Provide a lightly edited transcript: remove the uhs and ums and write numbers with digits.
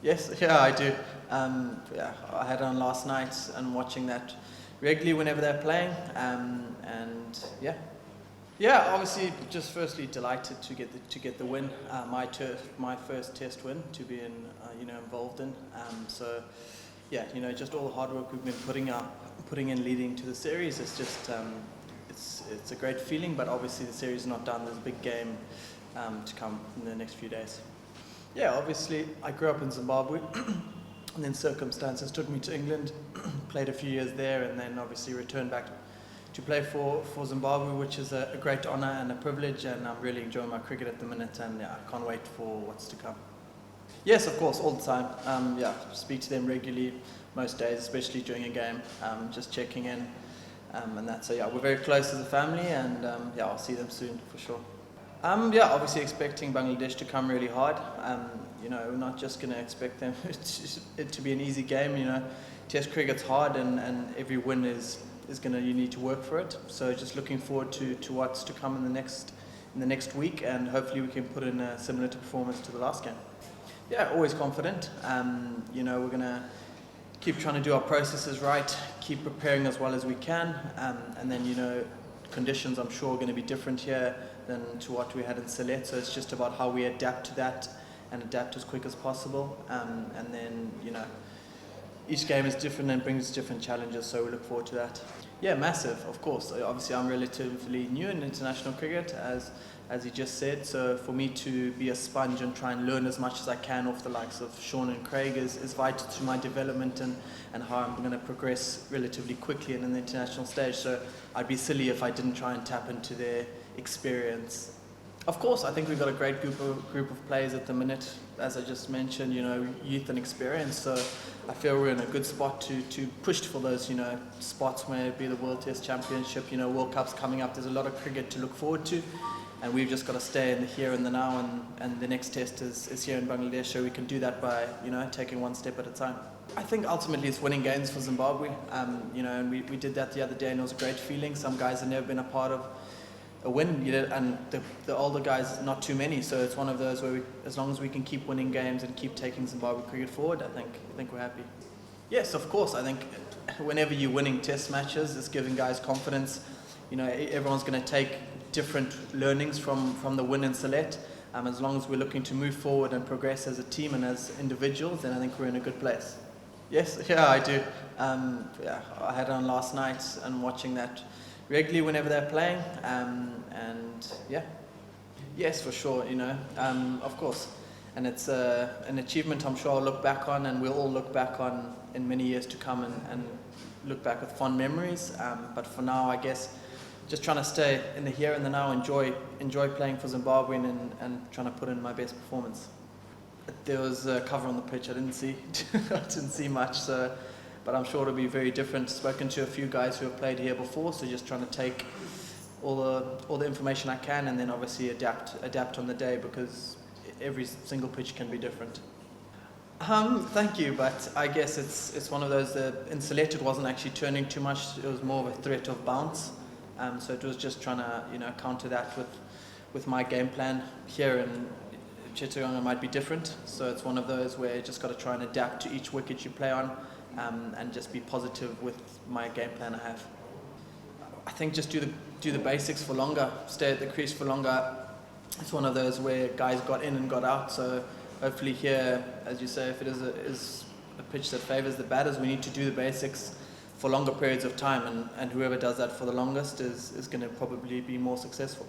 Yes, yeah, I do. Yeah, I had on last night and watching that regularly whenever they're playing. And yeah, obviously, just firstly delighted to get the win. My first test win to be involved in. So yeah, just all the hard work we've been putting in leading to the series. It's just it's a great feeling. But obviously, the series is not done. There's a big game to come in the next few days. Yeah, obviously, I grew up in Zimbabwe, and then circumstances took me to England, played a few years there, and then obviously returned back to play for Zimbabwe, which is a great honour and a privilege, and I'm really enjoying my cricket at the minute, and yeah, I can't wait for what's to come. Yes, of course, all the time. Yeah, speak to them regularly, most days, especially during a game, just checking in, and that. So yeah, we're very close as a family, and yeah, I'll see them soon for sure. Yeah, obviously expecting Bangladesh to come really hard. We're not just going to expect them it to be an easy game. Test cricket's hard, and every win is you need to work for it. So just looking forward to what's to come in the next week, and hopefully we can put in a similar performance to the last game. Yeah, always confident. We're going to keep trying to do our processes right, keep preparing as well as we can, and then conditions I'm sure are going to be different here than to what we had in Sylhet, so it's just about how we adapt to that and adapt as quick as possible, and then each game is different and brings different challenges, so we look forward to that. Yeah, massive, of course. Obviously I'm relatively new in international cricket, as you just said, so for me to be a sponge and try and learn as much as I can off the likes of Sean and Craig is vital to my development and how I'm going to progress relatively quickly in the international stage. So I'd be silly if I didn't try and tap into their experience. Of course, I think we've got a great group of players at the minute, as I just mentioned, youth and experience. So I feel we're in a good spot to push for those, spots, where it be the World Test Championship, World Cup's coming up. There's a lot of cricket to look forward to, and we've just got to stay in the here and the now, and the next test is here in Bangladesh, so we can do that by, taking one step at a time. I think ultimately it's winning games for Zimbabwe, and we did that the other day, and it was a great feeling. Some guys have never been a part of a win, and the older guys, not too many. So it's one of those where as long as we can keep winning games and keep taking Zimbabwe cricket forward, I think we're happy. Yes, of course. I think whenever you're winning test matches, it's giving guys confidence. Everyone's going to take different learnings from the win in Sylhet. As long as we're looking to move forward and progress as a team and as individuals, then I think we're in a good place. Yes, yeah, I do. Yeah, I had on last night and watching that regularly whenever they're playing, and yeah, yes, for sure, of course, and it's an achievement I'm sure I'll look back on, and we'll all look back on in many years to come, and look back with fond memories, but for now, I guess, just trying to stay in the here and the now, enjoy playing for Zimbabwe, and trying to put in my best performance. There was a cover on the pitch, I didn't see much, so, but I'm sure it'll be very different. Spoken to a few guys who have played here before, so just trying to take all the information I can, and then obviously adapt on the day, because every single pitch can be different. Thank you, but I guess it's one of those that in Sylhet it wasn't actually turning too much. It was more of a threat of bounce, so it was just trying to counter that with my game plan. Here in Chittagong it might be different, so it's one of those where you just got to try and adapt to each wicket you play on, and just be positive with my game plan I have. I think just do the basics for longer, stay at the crease for longer. It's one of those where guys got in and got out, so hopefully here, as you say, if it is a pitch that favours the batters, we need to do the basics for longer periods of time, and whoever does that for the longest is going to probably be more successful.